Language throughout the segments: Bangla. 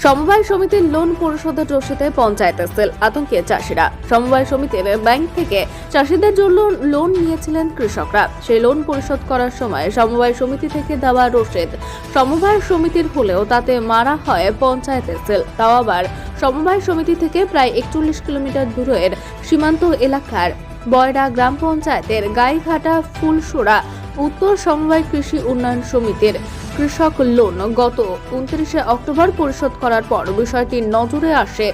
সমবায় সমিতির লোন পরিশোধের রসিদে পঞ্চায়েতের সেল, আতঙ্কে চাষিরা। সমবায় সমিতির ব্যাংক থেকে চাষিদের জন্য লোন নিয়েছিলেন কৃষকরা। সেই লোন পরিশোধ করার সময় সমবায় সমিতি থেকে দেওয়া রসিদ সমবায় সমিতির হলেও তাতে মারা হয় পঞ্চায়েতের সেল। তাও আবার সমবায় সমিতি থেকে প্রায় 41 কিলোমিটার দূরের সীমান্ত এলাকার বয়রা গ্রাম পঞ্চায়েতের গাইঘাটা ফুলসুরা উত্তর সমবায় কৃষি উন্নয়ন সমিতির কৃষক লোন গত 29 অক্টোবর পরিশোধ করার পর বিষয়টি নজরে আসে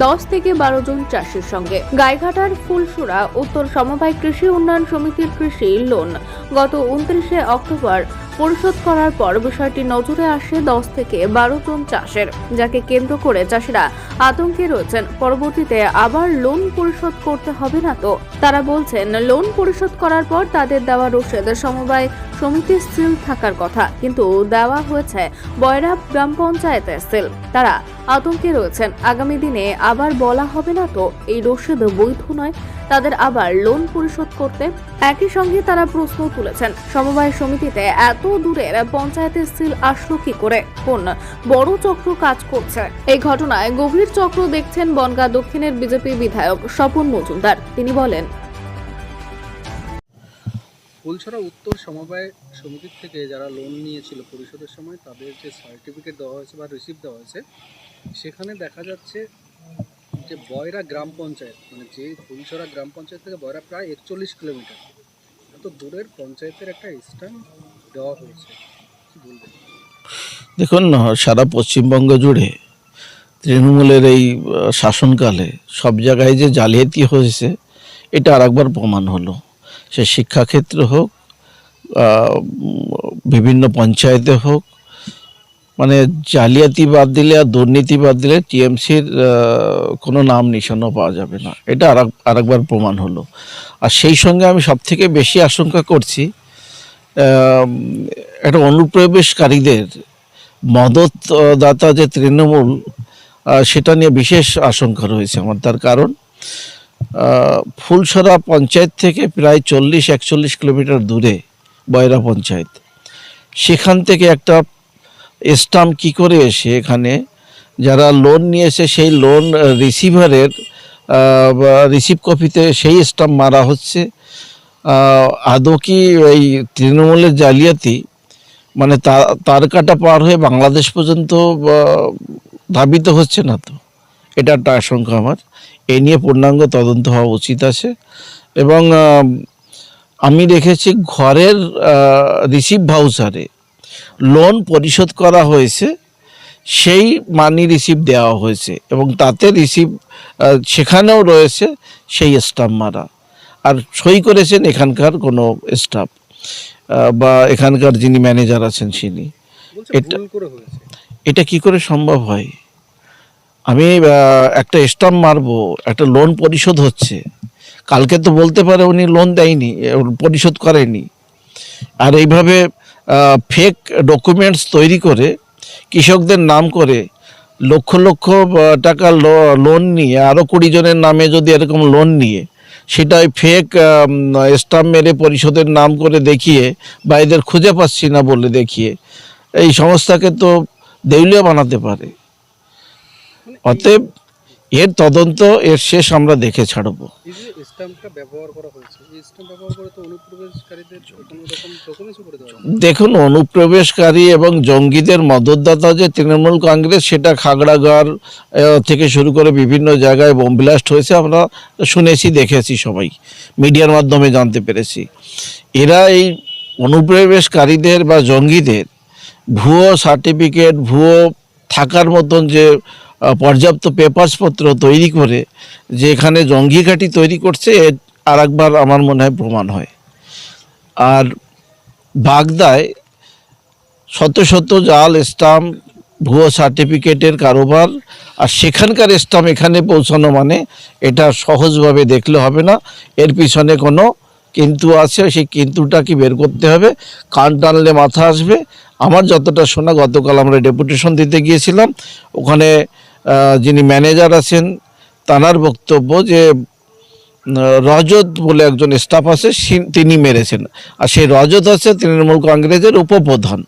10 থেকে 12 জন চাষির সঙ্গে। গাইঘাটার ফুলসুরা উত্তর সমবায় কৃষি উন্নয়ন সমিতির কৃষি লোন গত 29 অক্টোবর পরিশোধ করার পর বিষয়টি নজরে আসে 10 থেকে 12 জন চাষের, যাকে কেন্দ্র করে চাষিরা আতঙ্কে রয়েছেন। পরবর্তীতে আবার লোন পরিশোধ করতে হবে না তো? তারা বলছেন, লোন পরিশোধ করার পর তাদের দেওয়া রসিদ সমবায় সমিতির সিল থাকার কথা, কিন্তু দেওয়া হয়েছে বয়রা গ্রাম পঞ্চায়েতের সিল। তারা আতঙ্কে রয়েছেন, আগামী দিনে আবার বলা হবে না তো এই রসিদ বৈধ নয়, তাদের আবার লোন পরিশোধ করতে? একই সঙ্গে তারা প্রশ্ন তুলেছেন, সমবায় সমিতিতে এত দূরের পঞ্চায়েতের সিল আসলো কি করে? কোন বড় চক্র কাজ করছে? এই ঘটনায় গভীর চক্র দেখছেন বনগাঁ দক্ষিণের বিজেপি বিধায়ক স্বপন মজুমদার। তিনি বলেন, ফুলছড়া উত্তর সমবায় সমিতির থেকে যারা লোন নিয়েছিল পরিশোধের সময় তাদের যে সার্টিফিকেট দেওয়া হয়েছে বা রিসিপ্ট দেওয়া হয়েছে, সেখানে দেখা যাচ্ছে যে বয়রা গ্রাম পঞ্চায়েত, মানে যে ফুলছড়া গ্রাম পঞ্চায়েত থেকে বয়রা প্রায় 41 কিলোমিটার, এত দূরের পঞ্চায়েতের একটা স্ট্যাম্প দেওয়া হয়েছে। কি বলবেন? দেখুন, সারা পশ্চিমবঙ্গ জুড়ে তৃণমূলের এই শাসনকালে সব জায়গায় যে জালিয়াতি হয়েছে, এটা আরেকবার প্রমাণ হলো। সে শিক্ষাক্ষেত্রে হোক, বিভিন্ন পঞ্চায়েতে হোক, মানে জালিয়াতি বাদ দিলে আর দুর্নীতি বাদ দিলে টিএমসির কোনো নাম নিশানও পাওয়া যাবে না। এটা আরেকবার প্রমাণ হলো। আর সেই সঙ্গে আমি সবথেকে বেশি আশঙ্কা করছি একটা অনুপ্রবেশকারীদের মদতদাতা যে তৃণমূল, সেটা নিয়ে বিশেষ আশঙ্কা রয়েছে আমার। তার কারণ ফুলছড়া পঞ্চায়েত থেকে প্রায় 40-41 কিলোমিটার দূরে বয়রা পঞ্চায়েত, সেখান থেকে একটা স্টাম্প কী করে এসে এখানে যারা লোন নিয়েছে সেই লোন রিসিভারের রিসিভ কপিতে সেই স্টাম্প মারা হচ্ছে? আদৌ কি এই তৃণমূলের জালিয়াতি মানে তার কাটা পার হয়ে বাংলাদেশ পর্যন্ত ধাবিত হচ্ছে না তো? এটা একটা আশঙ্কা আমার। এ নিয়ে পূর্ণাঙ্গ তদন্ত হওয়া উচিত আছে। এবং আমি দেখেছি ঘরের রিসিভ ভাউচারে লোন পরিশোধ করা হয়েছে, সেই মানি রিসিভ দেওয়া হয়েছে এবং তাতে রিসিভ সেখানেও রয়েছে সেই স্টাম্প মারা, আর সই করেছেন এখানকার কোনো স্টাফ বা এখানকার যিনি ম্যানেজার আছেন তিনি। এটা কি করে সম্ভব হয়? আমি একটা স্টাম্প মারবো, একটা লোন পরিশোধ হচ্ছে, কালকে তো বলতে পারে উনি লোন দেয়নি, পরিশোধ করেনি। আর এইভাবে ফেক ডকুমেন্টস তৈরি করে কৃষকদের নাম করে লক্ষ লক্ষ টাকা লোন নিয়ে, আরও 20 জনের নামে যদি এরকম লোন নিয়ে সেটাই ফেক স্টাম্প মেরে পরিশোধের নাম করে দেখিয়ে বা এদের খুঁজে পাচ্ছি না বলে দেখিয়ে এই সংস্থাকে তো দেউলিয়া বানাতে পারে। অতএব এর তদন্ত, এর শেষ আমরা দেখে ছাড়ব। দেখুন, অনুপ্রবেশকারী এবং জঙ্গিদের মদতদাতা যে তৃণমূল কংগ্রেস, সেটা খাগড়াগড় থেকে শুরু করে বিভিন্ন জায়গায় বোম ব্লাস্ট হয়েছে, আমরা শুনেছি, দেখেছি, সবাই মিডিয়ার মাধ্যমে জানতে পেরেছি। এরা এই অনুপ্রবেশকারীদের বা জঙ্গিদের ভুয়ো সার্টিফিকেট, ভুয়ো থাকার মতন যে পর্যাপ্ত পেপারসপত্র তৈরি করে যে এখানে জঙ্গি ঘাঁটি তৈরি করছে, আর একবার আমার মনে হয় প্রমাণ হয়। আর বাগদায় শত শত জাল স্টাম্প, ভুয়ো সার্টিফিকেটের কারোবার, আর সেখানকার স্টাম্প এখানে পৌঁছানো, মানে এটা সহজভাবে দেখলে হবে না, এর পিছনে কোনো কিন্তু আছে। সেই কিন্তুটা কি বের করতে হবে, কান টানলে মাথা আসবে। আমার যতটা শোনা, গতকাল আমরা ডেপুটেশন দিতে গিয়েছিলাম, ওখানে যিনি ম্যানেজার আছেন তাঁর বক্তব্য যে রজত বলে একজন স্টাফ আছে, তিনি মেরেছেন। আর সেই রজত আছে তৃণমূল কংগ্রেসের উপপ্রধান।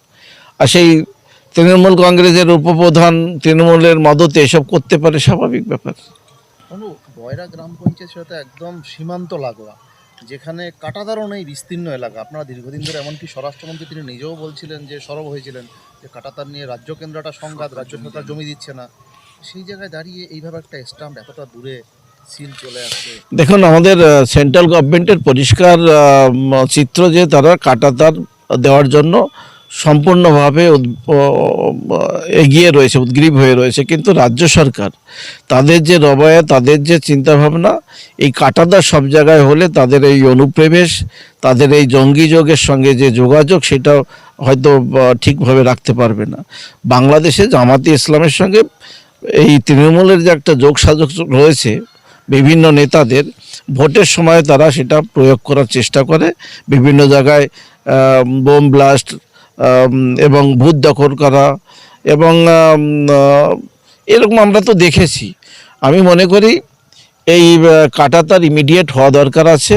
আর সেই তৃণমূল কংগ্রেসের উপপ্রধান তৃণমূলের মদতে এসব করতে পারে, স্বাভাবিক ব্যাপার। বয়রা গ্রাম পঞ্চায়েত সেটা একদম সীমান্ত লাগোয়া, যেখানে কাঁটাতারও নেই, বিস্তীর্ণ এলাকা। আপনারা দীর্ঘদিন ধরে, এমনকি স্বরাষ্ট্রমন্ত্রী তিনি নিজেও বলছিলেন যে সরব হয়েছিলেন যে কাঁটাতার নিয়ে রাজ্য কেন্দ্রটা সংঘাত, রাজ্য সরকার জমি দিচ্ছে না। সেই জায়গায় দাঁড়িয়ে এইভাবে একটা স্টাম্প এতটা দূরে সিল চলে আসছে। দেখুন, আমাদের সেন্ট্রাল গভর্নমেন্টের পরিষ্কার চিত্র যে তারা কাঁটাতার দেওয়ার জন্য সম্পূর্ণভাবে এগিয়ে রয়েছে, উদ্গ্রীব হয়ে রয়েছে, কিন্তু রাজ্য সরকার তাদের যে রবায়া, তাদের যে চিন্তাভাবনা, এই কাঁটাতার সব জায়গায় হলে তাদের এই অনুপ্রবেশ, তাদের এই জঙ্গি যোগের সঙ্গে যে যোগাযোগ, সেটা হয়তো ঠিকভাবে রাখতে পারবে না। বাংলাদেশে জামাতে ইসলামের সঙ্গে এই তৃণমূলের যে একটা যোগসাযোগ রয়েছে বিভিন্ন নেতাদের, ভোটের সময় তারা সেটা প্রয়োগ করার চেষ্টা করে, বিভিন্ন জায়গায় বোম ব্লাস্ট এবং ভূত দখল করা, এবং এরকম আমরা তো দেখেছি। আমি মনে করি এই কাঁটাতার ইমিডিয়েট হওয়া দরকার আছে।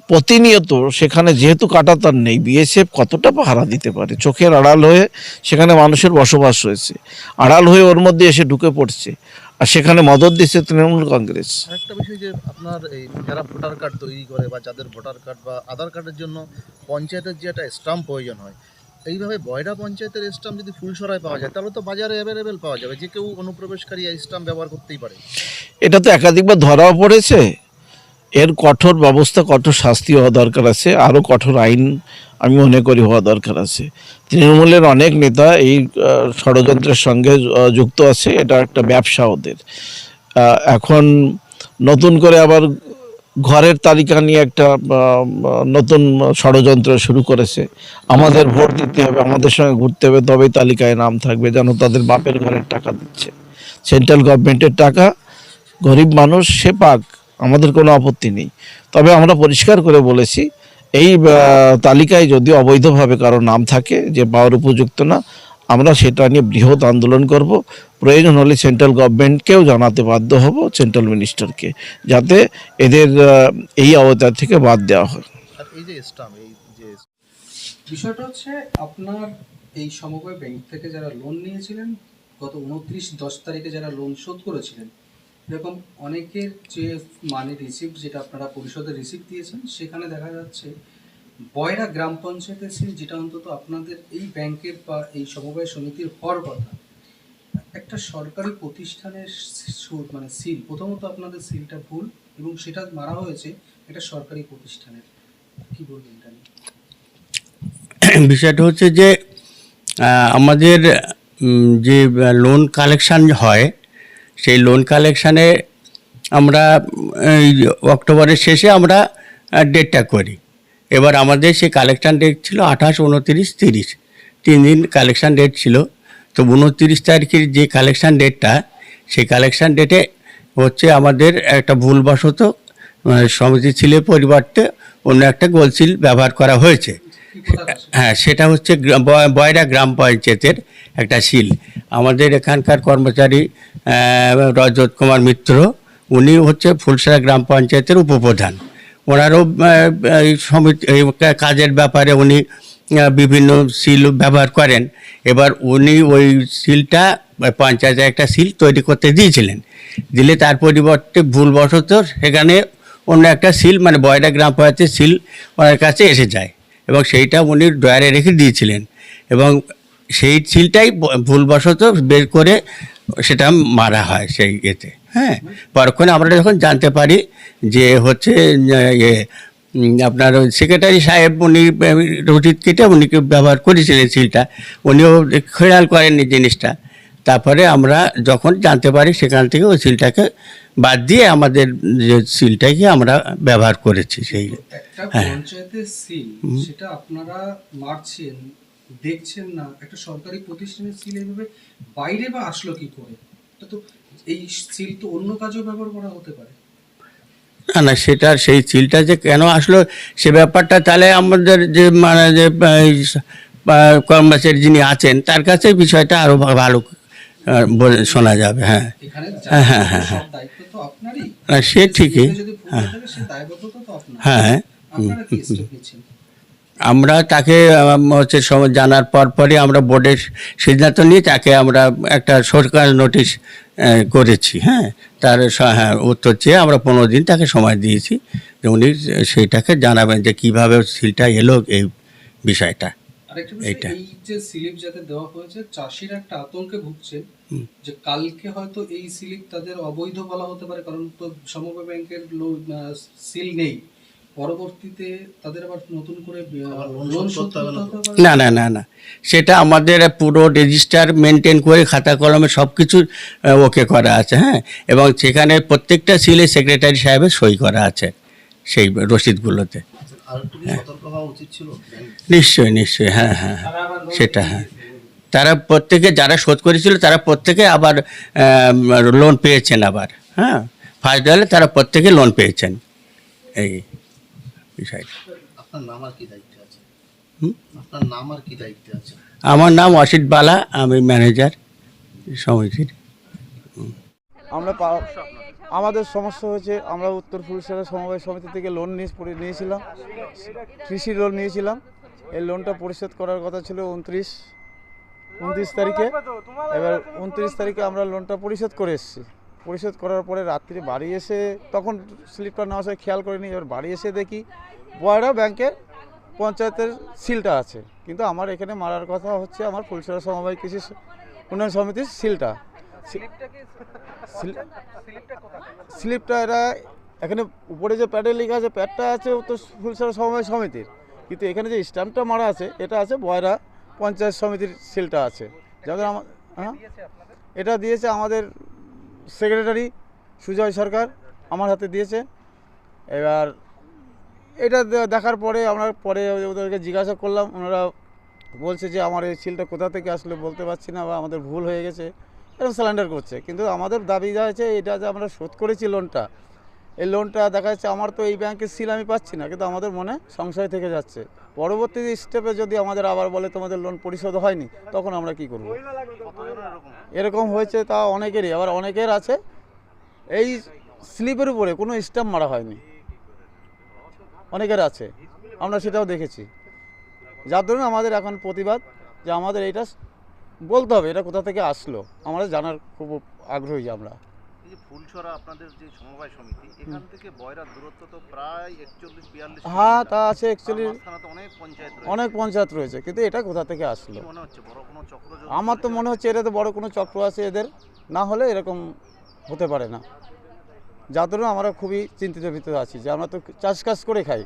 প্রতিনিয়ত সেখানে যেহেতু কাঁটাতার নেই, বিএসএফ কতটা পাহারা দিতে পারে? চোখের আড়াল হয়ে সেখানে মানুষের বসবাস রয়েছে, আড়াল হয়ে ওর মধ্যে এসে ঢুকে পড়ছে, আর সেখানে মদত দিচ্ছে তৃণমূল কংগ্রেস। আরেকটা বিষয় যে আপনার এই যারা ভোটার কার্ড তৈরি করে বা যাদের ভোটার কার্ড বা আধার কার্ডের জন্য পঞ্চায়েতের যে একটা স্টাম্প প্রয়োজন হয়, এইভাবে বয়রা পঞ্চায়েতের স্টাম্প যদি ফুলসরায় পাওয়া যায় তাহলে তো বাজারে অ্যাভেলেবেল পাওয়া যাবে, যে কেউ অনুপ্রবেশকারী এই স্টাম্প ব্যবহার করতেই পারে। এটা তো একাধিকবার ধরাও পড়েছে। এর কঠোর ব্যবস্থা, কঠোর শাস্তি হওয়া দরকার আছে, আরও কঠোর আইন আমি মনে করি হওয়া দরকার আছে। তৃণমূলের অনেক নেতা এই ষড়যন্ত্রের সঙ্গে যুক্ত আছে, এটা একটা ব্যবসা ওদের। এখন নতুন করে আবার ঘরের তালিকা নিয়ে একটা নতুন ষড়যন্ত্র শুরু করেছে। আমাদের ভোট দিতে হবে, আমাদের সঙ্গে ঘুরতে হবে, তবেই তালিকায় নাম থাকবে, যেন তাদের বাপের ঘরের টাকা দিচ্ছে। সেন্ট্রাল গভর্নমেন্টের টাকা, গরিব মানুষ সে পাক, আমাদের কোনো আপত্তি নেই। তবে আমরা পরিষ্কার করে বলেছি, এই তালিকায় যদি অবৈধভাবে কারো নাম থাকে যে পাওয়ার উপযুক্ত না, আমরা সেটা নিয়ে বৃহৎ আন্দোলন করব। প্রয়োজন হলে সেন্ট্রাল গভর্নমেন্টকেও জানাতে বাধ্য হব, সেন্ট্রাল মিনিস্টারকে, যাতে এদের এই আওতা থেকে বাদ দেওয়া হয়। আর এই যে স্টাম্প, এই যে বিষয়টা হচ্ছে, আপনার এই সমবায় ব্যাংক থেকে যারা লোন নিয়েছিলেন, গত 29/10 যারা লোন শোধ করেছিলেন, এরকম অনেকের যে মানি রিসিপ্ট, যেটা আপনারা পরিশোধের রিসিপ্ট দিয়েছেন, সেখানে দেখা যাচ্ছে বয়রা গ্রাম পঞ্চায়েতের সিল, যেটা অন্তত আপনাদের এই ব্যাংকের বা এই সমবায় সমিতির হওয়ার কথা, একটা সরকারি প্রতিষ্ঠানের মানে সিল, প্রথমত আপনাদের সিলটা ভুল, এবং সেটা মারা হয়েছে একটা সরকারি প্রতিষ্ঠানের। কি বলবেন এটা নিয়ে? বিষয়টা হচ্ছে যে আমাদের যে লোন কালেকশান হয়, সেই লোন কালেকশানে আমরা এই অক্টোবরের শেষে আমরা ডেটটা করি। এবার আমাদের সেই কালেকশান ডেট ছিল 28, 29, 30, 3 দিন কালেকশান ডেট ছিল। তো 29 তারিখের যে কালেকশান ডেটটা, সেই কালেকশান ডেটে হচ্ছে আমাদের একটা ভুলবশত সমিতি সিলের পরিবর্তে অন্য একটা গোল সিল ব্যবহার করা হয়েছে। হ্যাঁ, সেটা হচ্ছে বয়রা গ্রাম পঞ্চায়েতের একটা সিল। আমাদের এখানকার কর্মচারী রজত কুমার মিত্র, উনি হচ্ছে ফুলসরা গ্রাম পঞ্চায়েতের উপপ্রধান। ওনারও এই সমিতি এই কাজের ব্যাপারে উনি বিভিন্ন সিল ব্যবহার করেন। এবার উনি ওই সিলটা পঞ্চায়েতে একটা সিল তৈরি করতে দিয়েছিলেন, দিলে তার পরিবর্তে ভুলবশত সেখানে অন্য একটা সিল, মানে বয়রা গ্রাম পঞ্চায়েতের সিল ওনার কাছে এসে যায়, এবং সেইটা উনি ড্রয়ারে রেখে দিয়েছিলেন, এবং সেই সিলটাই ভুলবশত বের করে সেটা মারা হয় সেই এতে। হ্যাঁ, পরক্ষণে আমরা যখন জানতে পারি যে হচ্ছে আপনার সেক্রেটারি সাহেব, উনি রচিত কেটে উনি ব্যবহার করেছিলেন সিলটা, উনিও খেয়াল করেননি জিনিসটা। তারপরে আমরা যখন জানতে পারি, সেখান থেকে ওই সিলটাকে বাদ দিয়ে আমাদের যে সিলটাকে আমরা ব্যবহার করেছি। সেই একটা পঞ্চায়েতের সিল, সেটা আপনারা মারছেন, দেখছেন না, একটা সরকারি প্রতিষ্ঠানের সিল এইভাবে বাইরে বা আসলো কি করে? তো এই সিল তো অন্য কাজেও ব্যবহার করা হতে পারে। না না, সেটা সেই সিলটা যে কেন আসলো সে ব্যাপারটা তাহলে আমাদের যে মানে যে কর্মচারী যিনি আছেন তার কাছে বিষয়টা আরও ভালো শোনা যাবে। হ্যাঁ হ্যাঁ হ্যাঁ হ্যাঁ হ্যাঁ, দায়িত্ব তো আপনারই, সে ঠিকই। যদি ভুল থাকে সে দায়বদ্ধতা তো আপনার। হ্যাঁ, আপনারা কি স্টেপ নিচ্ছেন? আমরা তাকে হচ্ছে জানার পরই আমরা বোর্ডের সিদ্ধান্ত নিয়ে তাকে আমরা একটা সরকার নোটিশ করেছি। হ্যাঁ, তার হ্যাঁ উত্তর চেয়ে আমরা 15 দিন তাকে সময় দিয়েছি যে উনি সেইটাকে জানাবেন যে কীভাবে সিলটা এলো এই বিষয়টা। আরেকটা এইটা। বিষয়, এই যে স্লিপ যাতে দেওয়া হয়েছে, চাষিরা একটা আতঙ্কে ভুগছে যে কালকে হয়তো এই স্লিপ তাদের অবৈধ বলা হতে পারে, কারণ তো সমবায় ব্যাংকের সিল নেই। পরবর্তীতে তাদের আবার নতুন করে লোন শোধ করতে হতে পারে। না না না না, সেটা আমাদের পুরো রেজিস্টার মেনটেন করে খাতা কলমে সব কিছু ওকে করা আছে। হ্যাঁ, এবং সেখানে প্রত্যেকটা সিলে সেক্রেটারি সাহেবের সই করা আছে সেই রসিদগুলোতে। আর একটু কি সতর্ক হওয়া উচিত ছিল? নিশ্চয়ই নিশ্চয়ই, হ্যাঁ হ্যাঁ, সেটা হ্যাঁ। তারা প্রত্যেকে যারা শোধ করেছিল তারা প্রত্যেকে আবার লোন পেয়েছেন আবার। হ্যাঁ, ফার্স্ট হলে তারা প্রত্যেকে লোন পেয়েছেন, এই বিষয়টা। আপনার নাম আর কি দায়িত্বে আছে? হুম? আপনার নাম আর কি দায়িত্বে আছে? আমার নাম অসিত বালা, আমি ম্যানেজার সমিতির। আমরা আমাদের সমস্যা হয়েছে, আমরা উত্তর ফুলসরা সমবায় সমিতি থেকে লোন নিয়েছিলাম, কৃষি লোন নিয়েছিলাম। এই লোনটা পরিশোধ করার কথা ছিল 29 তারিখে। এবার 29 তারিখে আমরা লোনটা পরিশোধ করে এসেছি। পরিশোধ করার পরে রাত্রি বাড়ি এসে, তখন স্লিপটা নেওয়ার সময় খেয়াল করিনি, এবার বাড়ি এসে দেখি বয়রা ব্যাংকের পঞ্চায়েতের সিলটা আছে, কিন্তু আমার এখানে মারার কথা হচ্ছে আমার ফুলসরা সমবায় কৃষি উন্নয়ন সমিতির সিলটা। স্লিপটা এরা এখানে উপরে যে প্যাডে লেখা আছে, প্যাডটা আছে উত্তর ফুলসরা সমবায় সমিতির, কিন্তু এখানে যে স্ট্যাম্পটা মারা আছে এটা আছে বয়রা পঞ্চায়েত সমিতির সিলটা আছে। যাদের হ্যাঁ, এটা দিয়েছে আমাদের সেক্রেটারি সুজয় সরকার, আমার হাতে দিয়েছে। এবার এটা দেখার পরে আমরা পরে ওদেরকে জিজ্ঞাসা করলাম, ওনারা বলছে যে আমার এই সিলটা কোথা থেকে আসলে বলতে পারছি না, বা আমাদের ভুল হয়ে গেছে, এরকম স্যালেন্ডার করছে। কিন্তু আমাদের দাবি যা আছে, এটা যে আমরা শোধ করেছি লোনটা, এই লোনটা দেখা যাচ্ছে আমার তো এই ব্যাংকের সিল আমি পাচ্ছি না, কিন্তু আমাদের মনে সংশয় থেকে যাচ্ছে। পরবর্তী স্টেপে যদি আমাদের আবার বলে তোমাদের লোন পরিশোধ হয়নি, তখন আমরা কি করব? এরকম হয়েছে তা অনেকেরই, আবার অনেকের আছে এই স্লিপের উপরে কোনো স্ট্যাম্প মারা হয়নি, অনেকের আছে, আমরা সেটাও দেখেছি। যার জন্য আমাদের এখন প্রতিবাদ যে আমাদের এইটা বলতে হবে, এটা কোথা থেকে আসলো আমরা জানার খুব আগ্রহী। আমরা এই যে ফুলছড়া আপনাদের যে সমবায় সমিতি, এখান থেকে বয়রার দূরত্ব তো প্রায় 41-42। হ্যাঁ, তা আছে অ্যাকচুয়ালি, মাঝখানে তো অনেক পঞ্চায়েত রয়েছে। অনেক পঞ্চায়েত রয়েছে, কিন্তু এটা কোথা থেকে আসলো? কি মনে হচ্ছে বড় কোনো চক্র? আমার তো মনে হচ্ছে এটা তো বড় কোনো চক্র আছে এদের, না হলে এরকম হতে পারে না। যার জন্য আমরা খুবই চিন্তিত ভিতরে আছি যে আমরা তো চাষবাস করে খাই,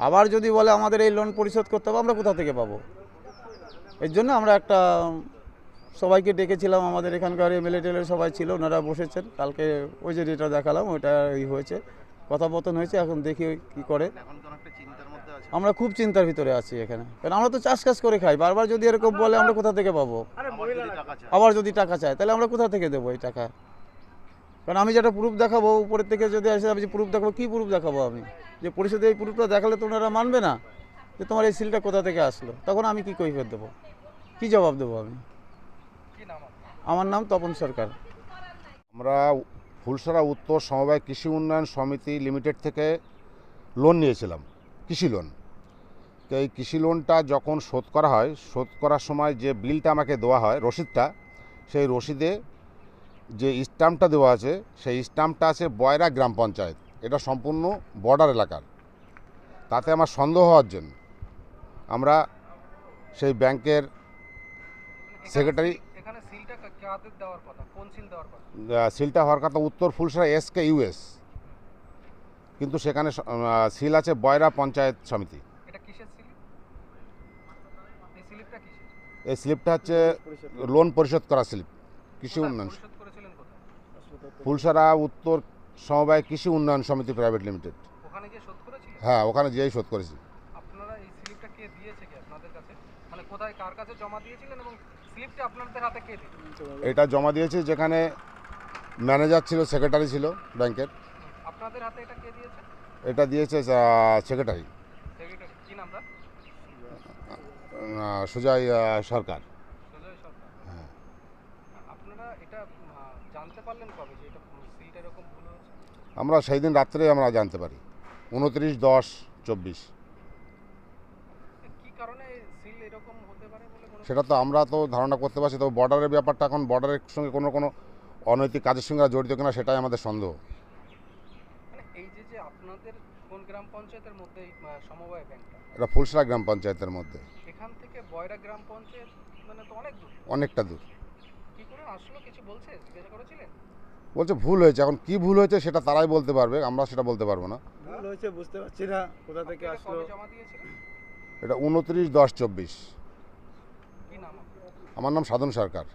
আবার যদি বলে আমাদের এই লোন পরিশোধ করতে হবে, আমরা কোথা থেকে পাবো? এর জন্য আমরা একটা সবাইকে ডেকেছিলাম, আমাদের এখানকার এমএলএ সবাই ছিল, ওনারা বসেছেন। কালকে ওই যে যেটা দেখালাম ওইটা হয়েছে, কথাপতন হয়েছে, এখন দেখি কী করে। এখন তো অনেকটা চিন্তার মধ্যে আছে। আমরা খুব চিন্তার ভিতরে আছি এখানে, কারণ আমরা তো চাষবাস করে খাই, বারবার যদি এরকম বলে আমরা কোথা থেকে পাবো? আবার যদি টাকা চায় তাহলে আমরা কোথা থেকে দেবো এই টাকা? কারণ আমি যেটা প্রুফ দেখাবো উপরের থেকে যদি আসে, আমি যে প্রুফ দেখাবো, কী প্রুফ দেখাবো আমি? যে পরিষদে এই প্রুফটা দেখালে তো ওনারা মানবে না যে তোমার এই সিলটা কোথা থেকে আসলো, তখন আমি কী কৈফিয়ত দেবো, কী জবাব দেবো আমি? আমার নাম তপন সরকার। আমরা ফুলসরা উত্তর সমবায় কৃষি উন্নয়ন সমিতি লিমিটেড থেকে লোন নিয়েছিলাম, কৃষি লোন। তো এই কৃষি লোনটা যখন শোধ করা হয়, শোধ করার সময় যে বিলটা আমাকে দেওয়া হয়, রসিদটা, সেই রসিদে যে স্ট্যাম্পটা দেওয়া আছে, সেই স্ট্যাম্পটা আছে বয়রা গ্রাম পঞ্চায়েত। এটা সম্পূর্ণ বর্ডার এলাকার। তাতে আমার সন্দেহ হওয়ার জন্য আমরা সেই ব্যাংকের সেক্রেটারি, এখানে সিলটা কাদের দেওয়ার কথা, কোন সিল দেওয়ার কথা? সিলটা হওয়ার কথা উত্তর ফুলসরা SKUS, কিন্তু সেখানে সিল আছে বয়রা পঞ্চায়েত সমিতি। এটা কিসের সিল? এই স্লিপটা কিসের? এই স্লিপটা হচ্ছে লোন পরিশোধ করা স্লিপ, কৃষি উন্নয়ন। পরিশোধ করেছিলেন কোথায়? ফুলসরা উত্তর সমবায় কৃষি উন্নয়ন সমিতি প্রাইভেট লিমিটেড। ওখানে গিয়ে শোধ করেছিলেন? হ্যাঁ, ওখানে যেয়েই শোধ করেছি। আপনারা এই স্লিপটা কে দিয়েছে, কে আপনাদের কাছে, মানে কোথায় কার কাছে জমা দিয়েছিলেন, এবং স্লিপটা আপনাদের হাতে কে দিল? এটা জমা দিয়েছি যেখানে ম্যানেজার ছিল, সেক্রেটারি ছিল ব্যাংকের। আপনাদের হাতে এটা কে দিয়েছে? এটা দিয়েছে সেক্রেটারি সেক্রেটারি কি নাম তার? সুজয় সরকার। সুজয় সরকার। আপনারা এটা জানতে পারলেন কবে যে এটা সিলটা এরকম ভুল হয়েছে? আমরা সেই দিন রাত্রে আমরা জানতে পারি, 29/10/24। সেটা তো আমরা তো ধারণা করতে পারছি, তো বর্ডারের ব্যাপারটা এখন বর্ডারের সঙ্গে কোনো অনৈতিক কাজের সঙ্গে জড়িত কিনা সেটাই আমাদের সন্দেহ। মানে এই যে আপনাদের কোন গ্রাম পঞ্চায়েতের মধ্যে এই সমবায় ব্যাংকটা, এটা ফুলসরা গ্রাম পঞ্চায়েতের মধ্যে, এখান থেকে বয়রা গ্রাম পঞ্চায়েত মানে তো অনেক দূর, অনেকটা দূর। কি করে আসলো কিছু বলছে, জিজ্ঞাসা করেছিলেন? বলছে ভুল হয়েছে, এখন কি ভুল হয়েছে সেটা তারাই বলতে পারবে, আমরা সেটা বলতে পারবো না। ভুল হয়েছে বুঝতে পারছি না কোথা থেকে আপনারা আসলো। কবে জমা দিয়েছিলেন? এটা 29/10/24। কি নাম আপনার? আমার নাম সাধন সরকার।